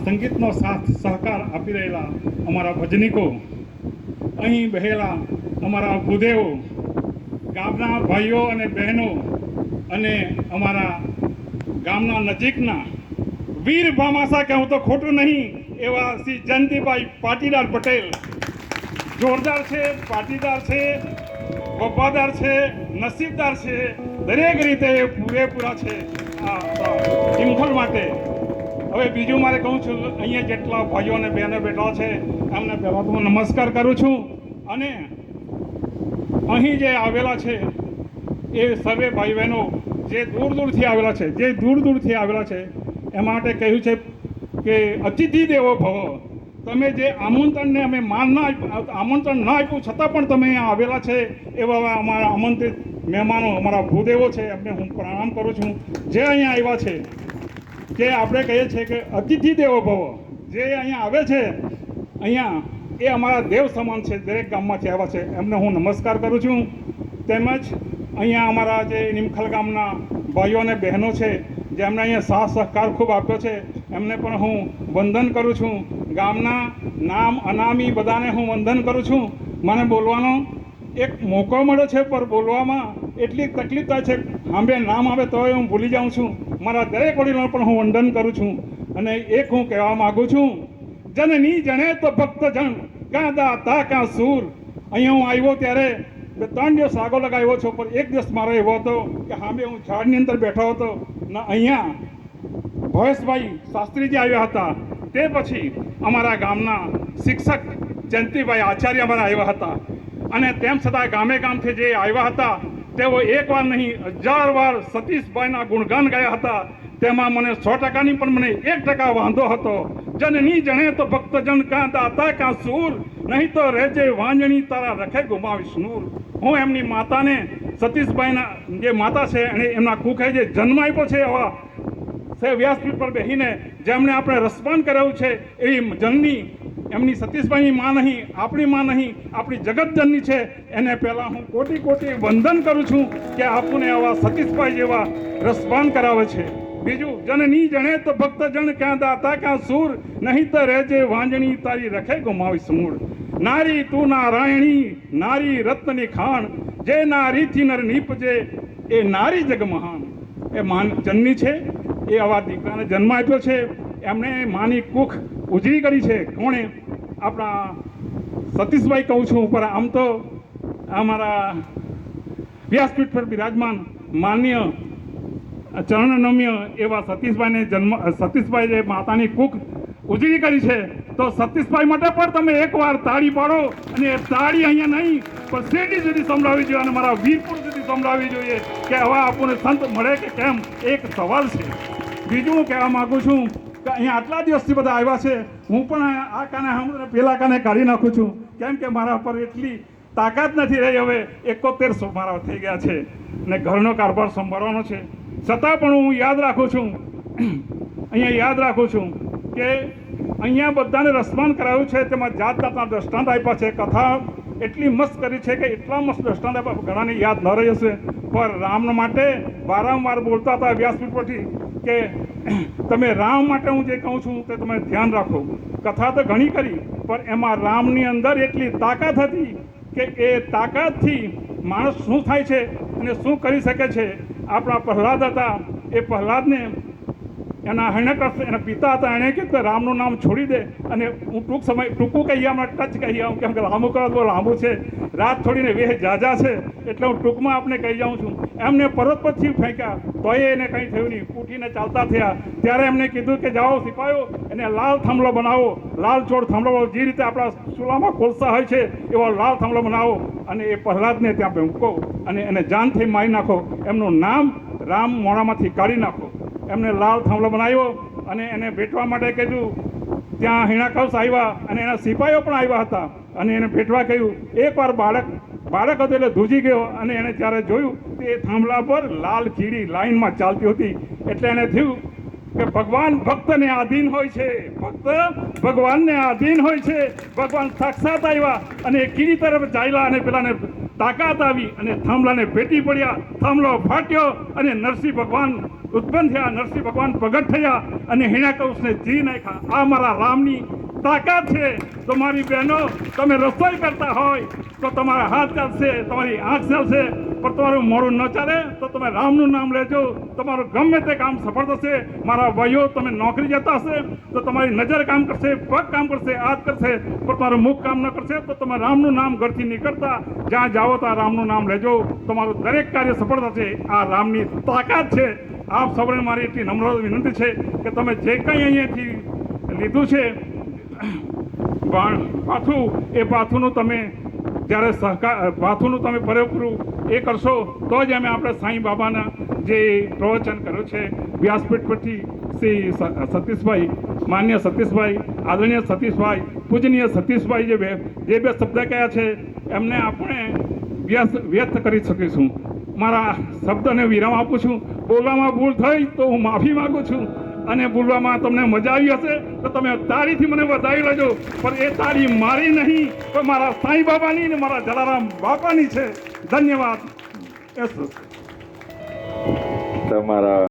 સંગીતનો સાથ સહકાર આપી રહેલા અમારા ભજનીકો, અહીં બહેલા અમારા ભૂદેવો, ગામના ભાઈઓ અને બહેનો અને અમારા ગામના નજીકના વીર ભામાસા કહું તો ખોટું નહીં એવા શ્રી જયંતિભાઈ પાટીદાર પટેલ જોરદાર છે, પાટીદાર છે, વફાદાર છે, નસીબદાર છે, દરેક રીતે પૂરેપૂરા છે આ ઇમ્ફોલ માટે. હવે બીજું મારે કહું છું, અહીંયા જેટલા ભાઈઓ અને બહેનો બેઠા છે એમને પહેલાં તો હું નમસ્કાર કરું છું. અને અહીં જે આવેલા છે એ સર્વે ભાઈ બહેનો જે દૂર દૂરથી આવેલા છે એ માટે કહ્યું છે કે અતિથિ દેવો ભવ. તમે જે આમંત્રણને અમે આમંત્રણ ન આપ્યું છતાં પણ તમે અહીંયા આવેલા છે એવા અમારા આમંત્રિત મહેમાનો, અમારા ભૂદેવો છે, એમને હું પ્રણામ કરું છું. જે અહીંયા આવ્યા છે કે આપણે કહીએ છીએ કે અતિથિ દેવો ભવ, જે અહીંયા આવે છે અહીંયા એ અમારા દેવ સમાન છે. દરેક ગામમાંથી આવ્યા છે એમને હું નમસ્કાર કરું છું. તેમજ અહીંયા અમારા જે નિમખલ ગામના ભાઈઓ અને બહેનો છે જેમને અહીંયા સાથ સહકાર ખૂબ આપ્યો છે એમને પણ હું વંદન કરું છું. ગામના નામ અનામી બધાને હું વંદન કરું છું. મને બોલવાનો એક મોકો મળ્યો છે પણ બોલવામાં એટલી તકલીફ થાય છે, સાંભળે નામ આવે તોય હું ભૂલી જાઉં છું. મારા દરેક વડીલોને પણ હું વંદન કરું છું. અને એક હું કહેવા માગું છું, જનની જણે તો ભક્ત જન, કાં દાતા કાં સૂર. અહીંયા હું આવ્યો ત્યારે 3 દિવસ આગો લગાવ્યો છો, પણ એક દિવસ મારો એવો હતો કે સામે હું ઝાડની અંદર બેઠો હતો ને અહીંયા ભવેશભાઈ શાસ્ત્રીજી આવ્યા હતા. તે પછી અમારા ગામના શિક્ષક જયંતિભાઈ આચાર્ય અમારા આવ્યા હતા. અને તેમ છતાં ગામથી જે આવ્યા હતા તેઓ એક વાર નહીં 1000 વાર સતીશભાઈના ગુણગાન ગાયા હતા. તેમાં મને 100%ની પણ મને 1% વાંધો હતો. જનની જણે તો ભક્તજન, કાં દાતા કાં સૂર, નહીં તો રહેજે વાંજણી તારા રખે ગુમાવીશ નૂર. હું એમની માતાને, સતીશભાઈના જે માતા છે અને એમના કુખે જે જન્મ આપ્યો છે એવા વ્યાસપીઠ પર બેસીને જેમણે આપણે રસપાન કરાવ્યું છે એવી જનની, એમની સતીશભાઈની માં નહીં, આપણી માં નહીં, આપણી જગતજનની છે. એને પહેલાં હું કોટી કોટી વંદન કરું છું કે આપણને આવા સતીશભાઈ જેવા રસપાન કરાવે છે. બીજું, જનની જણે તો ભક્તજન, ક્યાં દાતા ક્યાં સૂર, નહીં તો રહેજે વાંજણી તારી રખે ગુમાવીશ મૂળ. નારી તું નારાયણી, નારી રત્નની ખાણ, જે નારીથી નર નીપજે એ નારી જગ મહાન. એ જનની છે, એ આવા દીકરાને જન્મ આપ્યો છે. એમણે માની કુખ ઉજળી કરી છે. કોણે? આપણા સતીશભાઈ કહું છું. પર આમ તો અમારા વ્યાસપીઠ પર બિરાજમાન માન્ય ચરણનમ્ય એવા સતીશભાઈ જે માતાની કુખ ઉજળી કરી છે, તો સતીશભાઈ માટે પણ તમે એકવાર તાળી પાડો. અને એ તાળી અહીંયા નહીં પણ શેરડી સુધી સંભળાવી જોઈએ અને મારા વીરપુર સુધી સંભળાવી જોઈએ કે હવે આપણને સંત મળે કે કેમ, એક સવાલ છે. બીજું હું કહેવા માગું છું કે અહીંયા આટલા દિવસથી બધા આવ્યા છે, હું પણ આ કાને હમણાં પેલા કાને કાઢી નાખું છું, કેમ કે મારા પર એટલી તાકાત નથી રહી. હવે 71 મારા થઈ ગયા છે અને ઘરનો કારભાર સંભાળવાનો છે. છતાં પણ હું યાદ રાખું છું કે અહીંયા બધાને રસપાન કરાવ્યું છે. તેમાં જાત જાતના દ્રષ્ટાંત આપ્યા છે. કથા એટલી મસ્ત કરી છે કે એટલા મસ્ત દ્રષ્ટાંત આપ્યા, ઘણાને યાદ ન રહી હશે. પણ રામ માટે વારંવાર બોલતા હતા વ્યાસપીઠ પરથી કે તમે રામ માટે હું જે કહું છું તે તમે ધ્યાન રાખો. કથા તો ઘણી કરી પણ એમાં રામની અંદર એટલી તાકાત હતી કે એ તાકાતથી માણસ શું થાય છે અને શું કરી શકે છે. આપણા પ્રહલાદ હતા, એ પ્રહલાદને એના હિરણ્યકશ્યપ એના પિતા હતા, એણે કીધું કે રામનું નામ છોડી દે. અને હું ટૂંકું કહીએ, હમણાં ટચ કહીએ આવું, કેમ કે લાંબુ કરો બહુ લાંબુ છે, રાત થોડીને વેહ જાજા છે, એટલે હું ટૂંકમાં આપણે કહી જાઉં છું. એમને પર્વત પરથી ફેંક્યા તોય એને કંઈ થયું નહીં, ઉઠીને ચાલતા થયા. ત્યારે એમને કીધું કે જાઓ સિપાહીઓ, એને લાલ થાંભલો બનાવો, લાલ ચોળ થાંભલો, જે રીતે આપણા ચૂલામાં કોલસા હોય છે એવો લાલ થાંભલો બનાવો અને એ પ્રહલાદને ત્યાં મૂકો અને એને જાનથી મારી નાખો. એમનું નામ રામ મોણામાંથી કાઢી નાખો. એમને લાલ થાંભલો બનાવ્યો અને એને ભેટવા માટે કીધું. ત્યાં હિરણ્યકશ્યપ આવ્યા અને એના સિપાહીઓ પણ આવ્યા હતા અને એને ભેટવા કહ્યું. એકવાર બાળક હતું એટલે ધ્રુજી ગયો અને એને જ્યારે જોયું તે થાંભલા પર લાલ કીડી લાઈનમાં ચાલતી હતી. એટલે એને થયું કે ભગવાન ભક્તને આધીન હોય છે, ભક્ત ભગવાનને આધીન હોય છે. ભગવાન સાક્ષાત આવ્યા અને એ કીડી તરફ ચાલ્યા અને પેલાને તાકાત આવી અને થાંભલાને ભેટી પડ્યા, થાંભલો ફાટ્યો અને નરસિંહ ભગવાન ઉત્પન્ન થયા, નરસિંહ ભગવાન પ્રગટ થયા અને હિરણ્યકશિપુને જીવી નાખ્યા. આ મારા રામની તાકાત છે. તો મારી બહેનો, તમે રસોઈ કરતા હોય તો તમારા હાથ ચાલશે, તમારી આંખ ચાલશે, પણ તમારું મોઢું ન ચાલે તો તમે રામનું નામ લેજો, તમારું ગમે તે કામ સફળ થશે. મારા ભાઈઓ, તમે નોકરી જતા હશે તો તમારી નજર કામ કરશે, પગ કામ કરશે, હાથ કરશે, પણ તમારું મુખ કામ ન કરશે તો તમે રામનું નામ ઘરથી નીકળતા જ્યાં જાઓ ત્યાં રામનું નામ લેજો, તમારું દરેક કાર્ય સફળ થશે. આ રામની તાકાત છે. આપ સૌને મારી એટલી નમ્ર વિનંતી છે કે તમે જે કંઈ અહીંયાથી લીધું છે પાથું, એ પાથુંનું તમે જ્યારે પાથુંનું તમે પૂરેપૂરું એ કરશો તો જ આપણે સાંઈ બાબાના જે પ્રવચન કર્યું છે વ્યાસપીઠ પરથી શ્રી સતીશભાઈ, માન્ય સતીશભાઈ, આદરણીય સતીશભાઈ, પૂજનીય સતીશભાઈ જે બે શબ્દ કહ્યા છે એમને આપણે વ્યક્ત કરી શકીશું. મારા શબ્દને વિરામ આપું છું. બોલવામાં ભૂલ થઈ તો હું માફી માગું છું, અને બોલવામાં તમને મજા આવી હશે તો તમે તાળીથી મને વધાવી લેજો, પણ એ તાળી મારી નહીં પણ મારા સાંઈ બાબાની ને મારા જલારામ બાપાની છે. ધન્યવાદ. તમારા